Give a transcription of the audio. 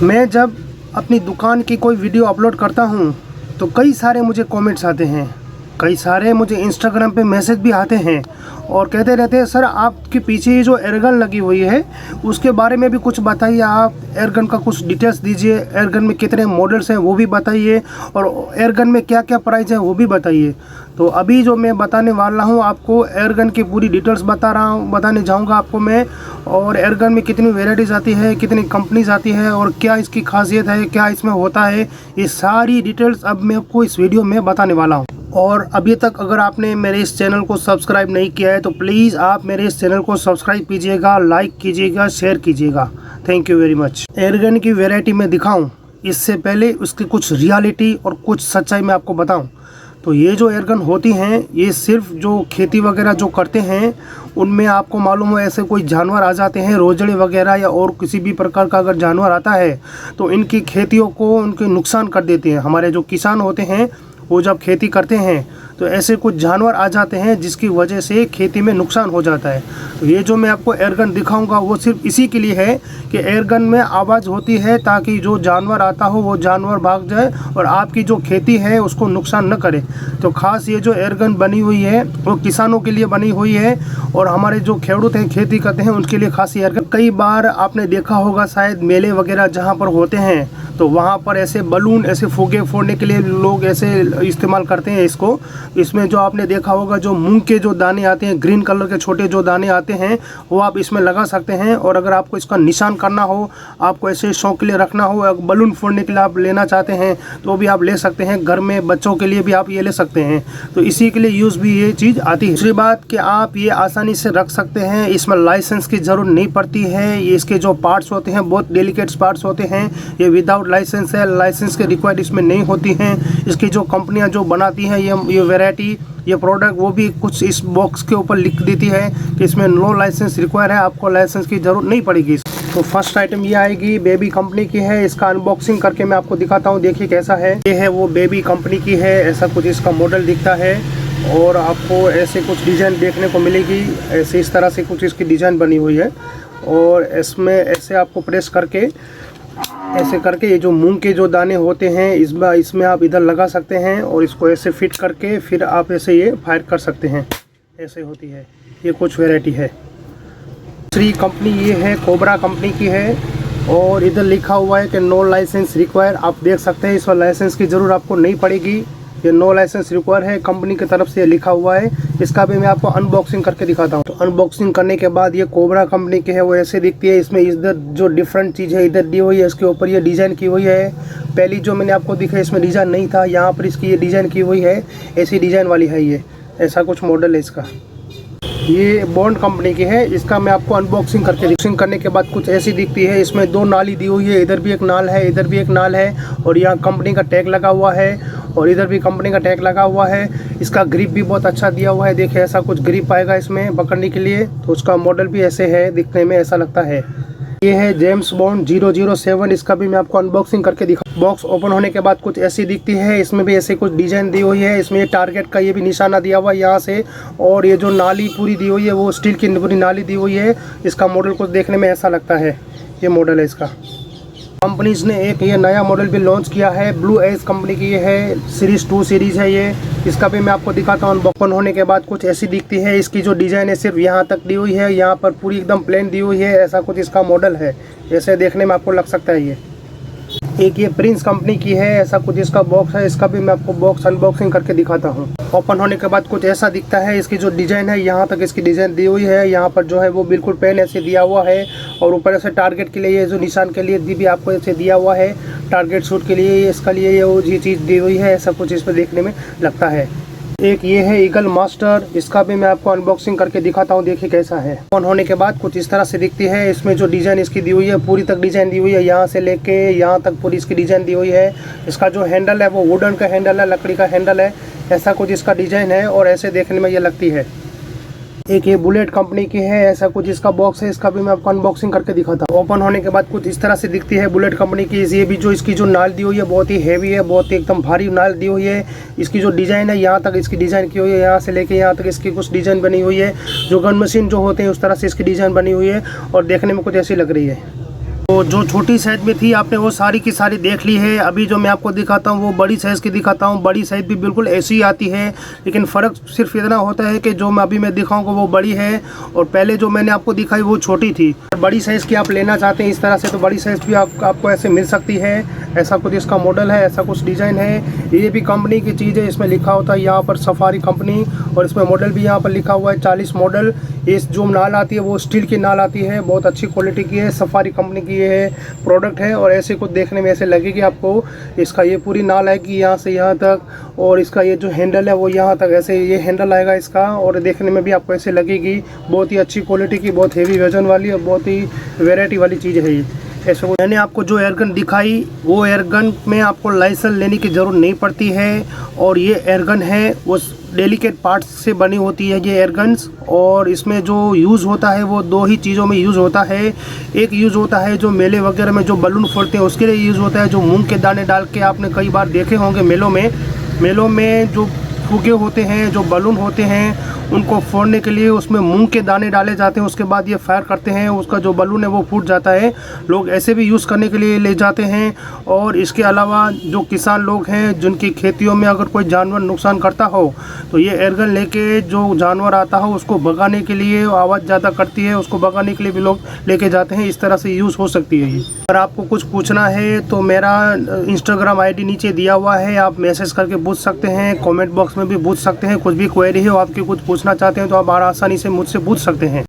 मैं जब अपनी दुकान की कोई वीडियो अपलोड करता हूँ तो कई सारे मुझे कमेंट्स आते हैं, कई सारे मुझे इंस्टाग्राम पे मैसेज भी आते हैं और कहते रहते हैं सर आपके पीछे ये जो एयरगन लगी हुई है उसके बारे में भी कुछ बताइए, आप एयरगन का कुछ डिटेल्स दीजिए, एयरगन में कितने मॉडल्स हैं वो भी बताइए और एयरगन में क्या क्या प्राइस है वो भी बताइए। तो अभी जो मैं बताने वाला हूँ आपको एयरगन की पूरी डिटेल्स बताने जाऊँगा आपको मैं, और एयरगन में कितनी वेराइटीज़ आती है, कितनी कंपनीज आती है और क्या इसकी खासियत है, क्या इसमें होता है, ये सारी डिटेल्स अब मैं आपको इस वीडियो में बताने वाला हूँ। और अभी तक अगर आपने मेरे इस चैनल को सब्सक्राइब नहीं किया है तो प्लीज़ आप मेरे इस चैनल को सब्सक्राइब कीजिएगा, लाइक कीजिएगा, शेयर कीजिएगा। Thank you very much. Airgun की वैरायटी में दिखाऊं इससे पहले उसकी कुछ रियलिटी और कुछ सच्चाई मैं आपको बताऊं तो ये जो एयरगन होती हैं ये सिर्फ जो खेती वगैरह जो करते हैं उनमें आपको मालूम हो ऐसे कोई जानवर आ जाते हैं, रोजड़े वगैरह या और किसी भी प्रकार का अगर जानवर आता है तो इनकी खेतियों को उनके नुकसान कर देते हैं। हमारे जो किसान होते हैं वो जब खेती करते हैं तो ऐसे कुछ जानवर आ जाते हैं जिसकी वजह से खेती में नुकसान हो जाता है। तो ये जो मैं आपको एयरगन दिखाऊंगा वो सिर्फ इसी के लिए है कि एयरगन में आवाज़ होती है ताकि जो जानवर आता हो वो जानवर भाग जाए और आपकी जो खेती है उसको नुकसान न करे। तो ख़ास ये जो एयरगन बनी हुई है वो किसानों के लिए बनी हुई है और हमारे जो खेडूत हैं खेती करते हैं उनके लिए खास एयरगन। कई बार आपने देखा होगा शायद मेले वगैरह जहाँ पर होते हैं तो वहाँ पर ऐसे बलून ऐसे फुगे फोड़ने के लिए लोग ऐसे इस्तेमाल करते हैं इसको। इसमें जो आपने देखा होगा जो मूंग के जो दाने आते हैं, ग्रीन कलर के छोटे जो दाने आते हैं वो आप इसमें लगा सकते हैं। और अगर आपको इसका निशान करना हो, आपको ऐसे शौक के लिए रखना हो, बलून फोड़ने के लिए आप लेना चाहते हैं तो भी आप ले सकते हैं। घर में बच्चों के लिए भी आप ये ले सकते हैं, तो इसी के लिए यूज़ भी ये चीज़ आती है। दूसरी बात कि आप ये आसानी से रख सकते हैं, इसमें लाइसेंस की ज़रूरत नहीं पड़ती है। ये इसके जो पार्ट्स होते हैं बहुत डेलिकेट पार्ट्स होते हैं, ये विदाउट लाइसेंस है, लाइसेंस के रिक्वायर्ड इसमें नहीं होती हैं। इसकी जो कंपनियां जो बनाती हैं ये वैरायटी ये प्रोडक्ट वो भी कुछ इस बॉक्स के ऊपर लिख देती है कि इसमें नो लाइसेंस रिक्वायर है, आपको लाइसेंस की ज़रूरत नहीं पड़ेगी। तो फर्स्ट आइटम ये आएगी, बेबी कंपनी की है। इसका अनबॉक्सिंग करके मैं आपको दिखाता हूँ, देखिए कैसा है। ये है वो बेबी कंपनी की है, ऐसा कुछ इसका मॉडल दिखता है और आपको ऐसे कुछ डिज़ाइन देखने को मिलेगी। ऐसे इस तरह से कुछ इसकी डिज़ाइन बनी हुई है और इसमें ऐसे आपको प्रेस करके ऐसे करके ये जो मूंग के जो दाने होते हैं इसमें आप इधर लगा सकते हैं और इसको ऐसे फिट करके फिर आप ऐसे ये फायर कर सकते हैं। ऐसे होती है, ये कुछ वैरायटी है। दूसरी कंपनी ये है, कोबरा कंपनी की है और इधर लिखा हुआ है कि नो लाइसेंस रिक्वायर। आप देख सकते हैं इसमें लाइसेंस की ज़रूरत आपको नहीं पड़ेगी, ये नो लाइसेंस रिक्वायर है, कंपनी की तरफ से लिखा हुआ है। इसका भी मैं आपको अनबॉक्सिंग करके दिखाता हूँ। तो अनबॉक्सिंग करने के बाद ये कोबरा कंपनी की है, वो ऐसे दिखती है। इसमें इधर जो डिफरेंट चीज़ है इधर दी हुई है, इसके ऊपर ये डिज़ाइन की हुई है। पहली जो मैंने आपको दिखा इसमें डिज़ाइन नहीं था, यहाँ पर इसकी ये डिज़ाइन की हुई है, ऐसी डिज़ाइन वाली है ये, ऐसा कुछ मॉडल है इसका। ये बॉन्ड कंपनी की है, इसका मैं आपको अनबॉक्सिंग करने के बाद कुछ ऐसी दिखती है। इसमें दो नाली दी हुई है, इधर भी एक नाल है, इधर भी एक नाल है और यहाँ कंपनी का टैग लगा हुआ है और इधर भी कंपनी का टैग लगा हुआ है। इसका ग्रिप भी बहुत अच्छा दिया हुआ है, देखिए ऐसा कुछ ग्रिप आएगा इसमें पकड़ने के लिए। तो उसका मॉडल भी ऐसे है, दिखने में ऐसा लगता है। ये है जेम्स बॉन्ड 007, इसका भी मैं आपको अनबॉक्सिंग करके दिखा। बॉक्स ओपन होने के बाद कुछ ऐसी दिखती है, इसमें भी ऐसे कुछ डिजाइन दी हुई है। इसमें टारगेट का ये भी निशाना दिया हुआ है यहाँ से, और ये जो नाली पूरी दी हुई है वो स्टील की पूरी नाली दी हुई है। इसका मॉडल कुछ देखने में ऐसा लगता है, ये मॉडल है इसका। कंपनीज ने एक ये नया मॉडल भी लॉन्च किया है, ब्लू एज कंपनी की ये है, सीरीज़ 2 सीरीज़ है ये। इसका भी मैं आपको दिखाता हूँ। ओपन होने के बाद कुछ ऐसी दिखती है, इसकी जो डिज़ाइन है सिर्फ यहाँ तक दी हुई है, यहाँ पर पूरी एकदम प्लेन दी हुई है, ऐसा कुछ इसका मॉडल है। ऐसे देखने में आपको लग सकता है ये। एक ये प्रिंस कंपनी की है, ऐसा कुछ इसका बॉक्स है। इसका भी मैं आपको बॉक्स अनबॉक्सिंग करके दिखाता हूँ। ओपन होने के बाद कुछ ऐसा दिखता है, इसकी जो डिज़ाइन है यहाँ तक इसकी डिज़ाइन दी हुई है, यहाँ पर जो है वो बिल्कुल पेन ऐसे दिया हुआ है और ऊपर ऐसे टारगेट के लिए ये जो निशान के लिए भी आपको ऐसे दिया हुआ है, टारगेट शूट के लिए इसका लिए ये चीज़ दी हुई है, ऐसा कुछ इसमें देखने में लगता है। एक ये है ईगल मास्टर, इसका भी मैं आपको अनबॉक्सिंग करके दिखाता हूँ, देखिए कैसा है। ऑन होने के बाद कुछ इस तरह से दिखती है। इसमें जो डिज़ाइन इसकी दी हुई है पूरी तक डिज़ाइन दी हुई है, यहाँ से लेके यहाँ तक पूरी इसकी डिज़ाइन दी हुई है। इसका जो हैंडल है वो वुडन का हैंडल है, लकड़ी का हैंडल है, ऐसा कुछ इसका डिज़ाइन है और ऐसे देखने में ये लगती है। एक ये बुलेट कंपनी की है, ऐसा कुछ इसका बॉक्स है। इसका भी मैं आपको अनबॉक्सिंग करके दिखाता हूँ। ओपन होने के बाद कुछ इस तरह से दिखती है बुलेट कंपनी की। ये भी जो इसकी जो नाल दी हुई है बहुत ही हैवी है, बहुत ही एकदम भारी नाल दी हुई है। इसकी जो डिज़ाइन है यहाँ तक इसकी डिज़ाइन की हुई है, यहाँ से लेके यहाँ तक इसकी कुछ डिज़ाइन बनी हुई है। जो गन मशीन जो होते हैं उस तरह से इसकी डिज़ाइन बनी हुई है और देखने में कुछ ऐसी लग रही है। तो जो छोटी साइज़ में थी आपने वो सारी की सारी देख ली है। अभी जो मैं आपको दिखाता हूँ वो बड़ी साइज़ की दिखाता हूँ। बड़ी साइज़ भी बिल्कुल ऐसी ही आती है, लेकिन फ़र्क सिर्फ इतना होता है कि जो मैं अभी मैं दिखाऊंगा वो बड़ी है और पहले जो मैंने आपको दिखाई वो छोटी थी। बड़ी साइज़ की आप लेना चाहते हैं इस तरह से तो बड़ी साइज़ भी आपको ऐसे मिल सकती है। ऐसा कुछ इसका मॉडल है, ऐसा कुछ डिज़ाइन है। ये भी कंपनी की चीज़ है, इसमें लिखा होता है यहाँ पर सफारी कंपनी, और इसमें मॉडल भी यहाँ पर लिखा हुआ है 40 मॉडल। इस जो नाल आती है वो स्टील की नाल आती है, बहुत अच्छी क्वालिटी की है, सफारी कंपनी की ये प्रोडक्ट है। और ऐसे कुछ देखने में ऐसे लगेगी आपको, इसका ये पूरी नाल आएगी यहाँ से यहाँ तक, और इसका ये जो हैंडल है वो यहाँ तक ऐसे ये हैंडल आएगा इसका, और देखने में भी आपको ऐसे लगेगी। बहुत ही अच्छी क्वालिटी की, बहुत हेवी वजन वाली और बहुत ही वैरायटी वाली चीज़ है ये। ऐसे मैंने आपको जो एयरगन दिखाई वो एयरगन में आपको लाइसेंस लेने की ज़रूरत नहीं पड़ती है, और ये एयरगन है वो डेलिकेट पार्ट्स से बनी होती है ये एयरगन्स। और इसमें जो यूज़ होता है वो दो ही चीज़ों में यूज़ होता है। एक यूज़ होता है जो मेले वगैरह में जो बलून फोड़ते हैं उसके लिए यूज़ होता है, जो मूंग के दाने डाल के आपने कई बार देखे होंगे मेलों में जो फुगे होते हैं, जो बलून होते हैं, उनको फोड़ने के लिए उसमें मूंग के दाने डाले जाते हैं। उसके बाद ये फायर करते हैं, उसका जो बलून है वो फूट जाता है। लोग ऐसे भी यूज़ करने के लिए ले जाते हैं। और इसके अलावा जो किसान लोग हैं जिनकी खेतियों में अगर कोई जानवर नुकसान करता हो तो ये एयरगन लेके जो जानवर आता हो उसको भगाने के लिए, आवाज़ ज़्यादा करती है उसको भगाने के लिए भी लोग लेके जाते हैं। इस तरह से यूज़ हो सकती है ये। अगर आपको कुछ पूछना है तो मेरा इंस्टाग्राम ID नीचे दिया हुआ है, आप मैसेज करके पूछ सकते हैं, कमेंट बॉक्स में भी पूछ सकते हैं। कुछ भी क्वेरी हो, आपके कुछ पूछना चाहते हैं तो आप आसानी से मुझसे पूछ सकते हैं।